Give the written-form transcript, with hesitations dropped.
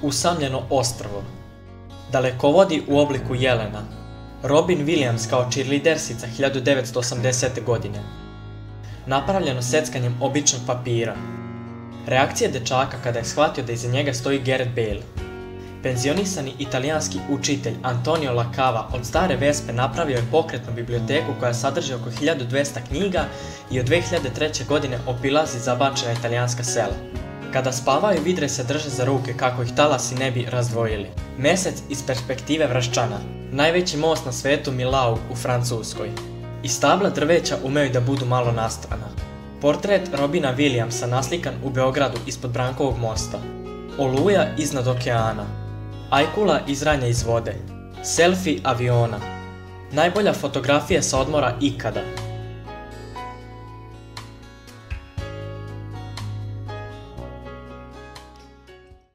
Usamljeno ostrvo. Dalekovodi u obliku jelena. Robin Williams kao cheerleadersica 1980. godine. Napravljeno seckanjem običnog papira. Reakcija dečaka kada je shvatio da iza njega stoji Gareth Bale. Penzionisani italijanski učitelj Antonio Lacava od stare Vespe napravio je pokretnu biblioteku koja sadrži oko 1200 knjiga i od 2003. godine obilazi zabačena italijanska sela. Kada spavaju, vidre se drže za ruke kako ih talasi ne bi razdvojili. Mesec iz perspektive Vrščana. Najveći most na svetu Milau u Francuskoj. I stabla drveća umeju da budu malo nastrana. Portret Robina Williamsa naslikan u Beogradu ispod Brankovog mosta. Oluja iznad okeana. Ajkula izranja iz vode. Selfie aviona. Najbolja fotografija sa odmora ikada.